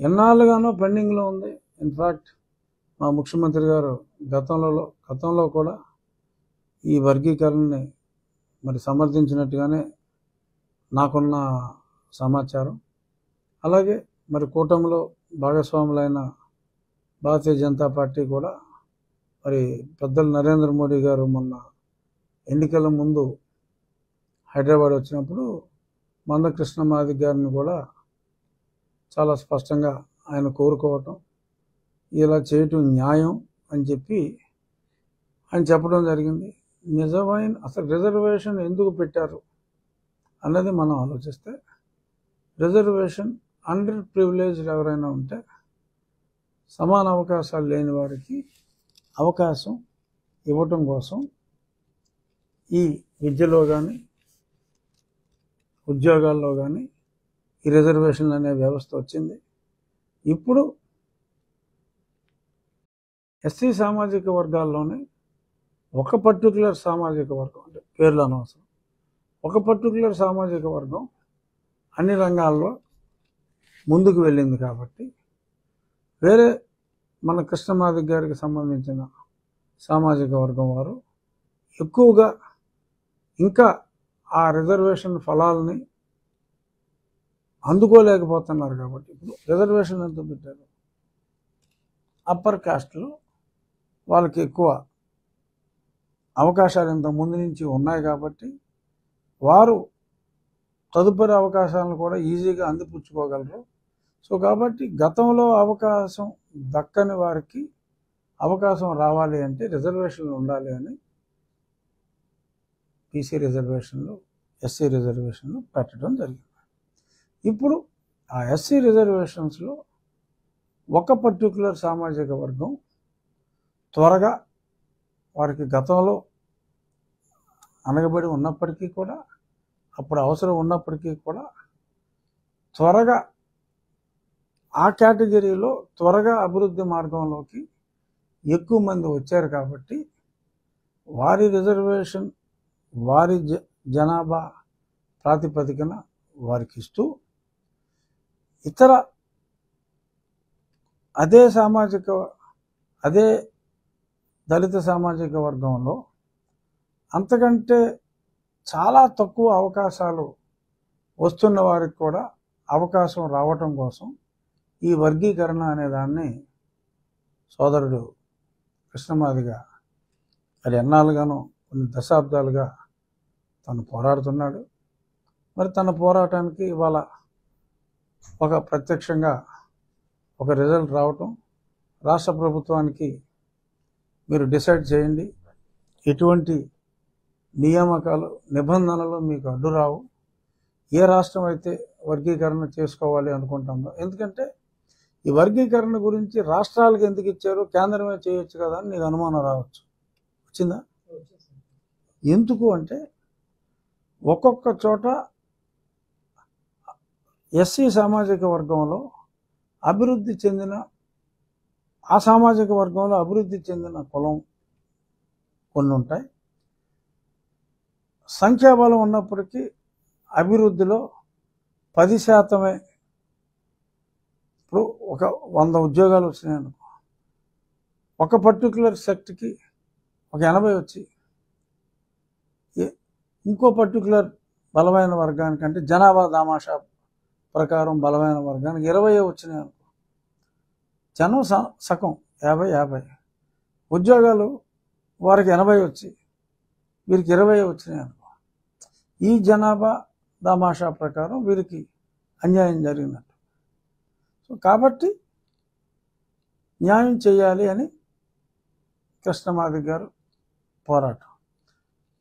ఎన్నాళ్ళుగానో పెండింగ్లో ఉంది. ఇన్ఫ్యాక్ట్ మా ముఖ్యమంత్రి గారు గతంలో కూడా ఈ వర్గీకరణని మరి సమర్థించినట్టుగానే నాకున్న సమాచారం. అలాగే మరి కూటమిలో భాగస్వాములైన భారతీయ జనతా పార్టీ కూడా మరి పెద్దలు నరేంద్ర మోడీ గారు మొన్న ఎన్నికల ముందు హైదరాబాద్ వచ్చినప్పుడు మందకృష్ణ మాదిగ గారిని కూడా చాలా స్పష్టంగా ఆయన కోరుకోవటం, ఇలా చేయటం న్యాయం అని చెప్పి ఆయన చెప్పడం జరిగింది. నిజమైన అసలు రిజర్వేషన్ ఎందుకు పెట్టారు అన్నది మనం ఆలోచిస్తే, రిజర్వేషన్ అండర్ ప్రివిలేజ్డ్ ఎవరైనా ఉంటే సమాన అవకాశాలు లేని వారికి అవకాశం ఇవ్వటం కోసం ఈ విద్యలో కానీ ఉద్యోగాల్లో కానీ ఈ రిజర్వేషన్లు అనే వ్యవస్థ వచ్చింది. ఇప్పుడు ఎస్సీ సామాజిక వర్గాల్లోనే ఒక పర్టికులర్ సామాజిక వర్గం, అంటే పేర్లు అనవసరం, ఒక పర్టికులర్ సామాజిక వర్గం అన్ని రంగాల్లో ముందుకు వెళ్ళింది. కాబట్టి వేరే మన కృష్ణమాదిగ గారికి సంబంధించిన సామాజిక వర్గం వారు ఎక్కువగా ఇంకా ఆ రిజర్వేషన్ ఫలాలని అందుకోలేకపోతున్నారు. కాబట్టి ఇప్పుడు రిజర్వేషన్ ఎంత పెట్టారు, అప్పర్ కాస్ట్లో వాళ్ళకి ఎక్కువ అవకాశాలు ఇంత ముందు నుంచి ఉన్నాయి. కాబట్టి వారు తదుపరి అవకాశాలను కూడా ఈజీగా అందిపుచ్చుకోగలరు. సో కాబట్టి గతంలో అవకాశం దక్కని వారికి అవకాశం రావాలి అంటే రిజర్వేషన్లు ఉండాలి అని బీసీ రిజర్వేషన్లు, ఎస్సీ రిజర్వేషన్లు పెట్టడం జరిగింది. ఇప్పుడు ఆ ఎస్సీ రిజర్వేషన్స్లో ఒక పర్టికులర్ సామాజిక వర్గం త్వరగా వారికి గతంలో అనగబడి ఉన్నప్పటికీ కూడా, అప్పుడు అవసరం ఉన్నప్పటికీ కూడా త్వరగా ఆ కేటగిరీలో త్వరగా అభివృద్ధి మార్గంలోకి ఎక్కువ మంది వచ్చారు. కాబట్టి వారి రిజర్వేషన్ వారి జనాభా ప్రాతిపదికన వారికి ఇస్తూ, ఇతర అదే దళిత సామాజిక వర్గంలో అంతకంటే చాలా తక్కువ అవకాశాలు వస్తున్న వారికి కూడా అవకాశం రావటం కోసం ఈ వర్గీకరణ అనే దాన్ని సోదరుడు కృష్ణమాదిగ అది ఎన్నాళ్ళుగానో కొన్ని దశాబ్దాలుగా తను పోరాడుతున్నాడు. మరి తన పోరాటానికి ఇవాళ ఒక ప్రత్యక్షంగా ఒక రిజల్ట్ రావటం, రాష్ట్ర ప్రభుత్వానికి మీరు డిసైడ్ చేయండి, ఎటువంటి నియామకాలు నిబంధనలు మీకు అడ్డు రావు, ఏ రాష్ట్రం అయితే వర్గీకరణ చేసుకోవాలి అనుకుంటుందో. ఎందుకంటే ఈ వర్గీకరణ గురించి రాష్ట్రాలకు ఎందుకు ఇచ్చారు, కేంద్రమే చేయొచ్చు కదా అని నీకు అనుమానం రావచ్చు. వచ్చిందా? ఎందుకు అంటే ఒక్కొక్క చోట ఎస్సీ సామాజిక వర్గంలో అభివృద్ధి చెందిన ఆ సామాజిక వర్గంలో అభివృద్ధి చెందిన కులం కొన్ని ఉంటాయి. సంఖ్యాబలం ఉన్నప్పటికీ అభివృద్ధిలో 10%. ఇప్పుడు ఒక 100 ఉద్యోగాలు వచ్చినాయి అనుకో, ఒక పర్టికులర్ సెక్ట్కి ఒక 80 వచ్చి, ఇంకో పర్టికులర్ బలమైన వర్గానికి అంటే జనాభా దామాషా ప్రకారం బలమైన వర్గానికి 20 వచ్చినాయి అనుకో, జనం సగం 50 ఉద్యోగాలు వారికి 80 వచ్చి వీరికి 20 వచ్చినాయి అనుకో, ఈ జనాభా దామాషా ప్రకారం వీరికి అన్యాయం జరిగినట్టు. సో కాబట్టి న్యాయం చేయాలి అని కృష్ణమాదిగ గారు పోరాటం.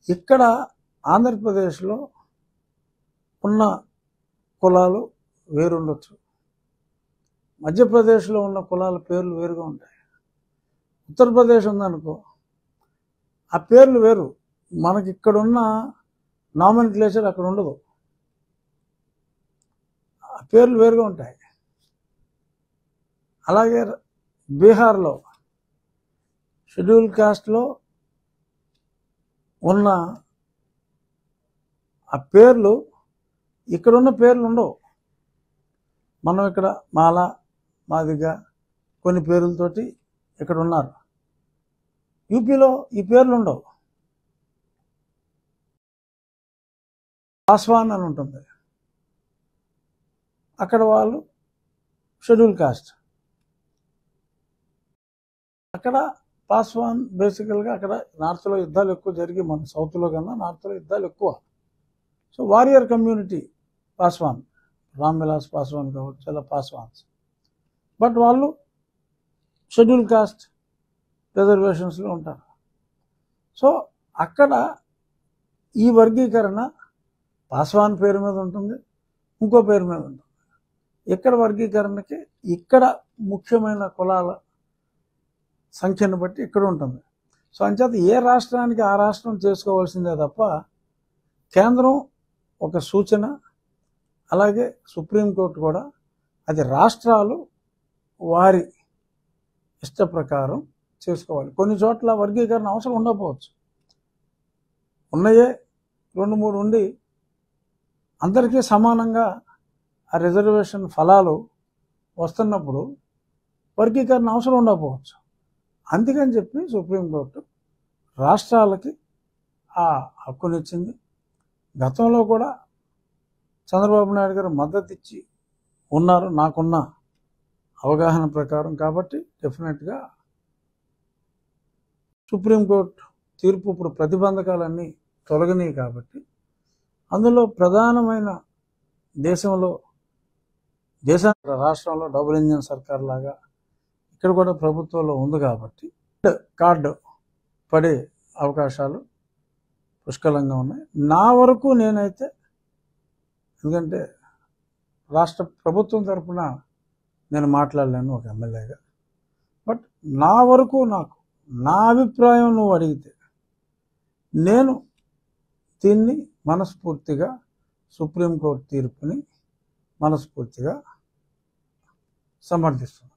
ఇక్కడ ఆంధ్రప్రదేశ్లో ఉన్న కులాలు వేరుండొచ్చు, మధ్యప్రదేశ్లో ఉన్న కులాల పేర్లు వేరుగా ఉంటాయి, ఉత్తరప్రదేశ్ ఉందనుకో ఆ పేర్లు వేరు, మనకి ఇక్కడున్న నామినిక్లేచర్ అక్కడ ఉండదు, ఆ పేర్లు వేరుగా ఉంటాయి. అలాగే బీహార్లో షెడ్యూల్ కాస్ట్లో ఉన్న ఆ పేర్లు ఇక్కడున్న పేర్లు ఉండవు. మనం ఇక్కడ మాల, మాదిగ కొన్ని పేర్లతోటి ఇక్కడ ఉన్నారు. యూపీలో ఈ పేర్లు ఉండవు. పాస్వాన్ అని ఉంటుంది, అక్కడ వాళ్ళు షెడ్యూల్ కాస్ట్. అక్కడ పాస్వాన్ బేసికల్గా అక్కడ నార్త్లో యుద్ధాలు ఎక్కువ జరిగి, మన సౌత్లో కన్నా నార్త్లో యుద్ధాలు ఎక్కువ. So warrior community Paswan, Ram Vilas Paswan కావచ్చు, చాలా పాస్వాన్స్. బట్ వాళ్ళు షెడ్యూల్ కాస్ట్ రిజర్వేషన్స్లో ఉంటారు. సో అక్కడ ఈ వర్గీకరణ పాస్వాన్ పేరు మీద ఉంటుంది, ఇంకో పేరు మీద ఉంటుంది. ఇక్కడ వర్గీకరణకి ఇక్కడ ముఖ్యమైన కులాల సంఖ్యను బట్టి ఇక్కడ ఉంటుంది. సో అంచేత ఏ రాష్ట్రానికి ఆ రాష్ట్రం చేసుకోవాల్సిందే తప్ప కేంద్రం ఒక సూచన, అలాగే సుప్రీంకోర్టు కూడా అది రాష్ట్రాలు వారి ఇష్ట ప్రకారం చేసుకోవాలి. కొన్ని చోట్ల వర్గీకరణ అవసరం ఉండకపోవచ్చు, ఉన్నాయే 2-3 ఉండి అందరికీ సమానంగా ఆ రిజర్వేషన్ ఫలాలు వస్తున్నప్పుడు వర్గీకరణ అవసరం ఉండకపోవచ్చు. అందుకని చెప్పి సుప్రీంకోర్టు రాష్ట్రాలకి ఆ హక్కునిచ్చింది. గతంలో కూడా చంద్రబాబు నాయుడు గారు మద్దతు ఇచ్చి ఉన్నారు, నాకున్న అవగాహన ప్రకారం. కాబట్టి డెఫినెట్గా సుప్రీంకోర్టు తీర్పు ఇప్పుడు ప్రతిబంధకాలన్నీ తొలగినాయి. కాబట్టి అందులో ప్రధానమైన రాష్ట్రంలో డబుల్ ఇంజిన్ సర్కార్ లాగా ఇక్కడ కూడా ప్రభుత్వంలో ఉంది. కాబట్టి కార్డు పడే అవకాశాలు పుష్కలంగా ఉన్నాయి. నా వరకు నేనైతే, ఎందుకంటే రాష్ట్ర ప్రభుత్వం తరఫున నేను మాట్లాడలేను ఒక ఎమ్మెల్యేగా, బట్ నా వరకు నా అభిప్రాయం నువ్వు అడిగితే నేను దీన్ని మనస్ఫూర్తిగా సుప్రీంకోర్టు తీర్పుని మనస్ఫూర్తిగా సమర్థిస్తున్నాను.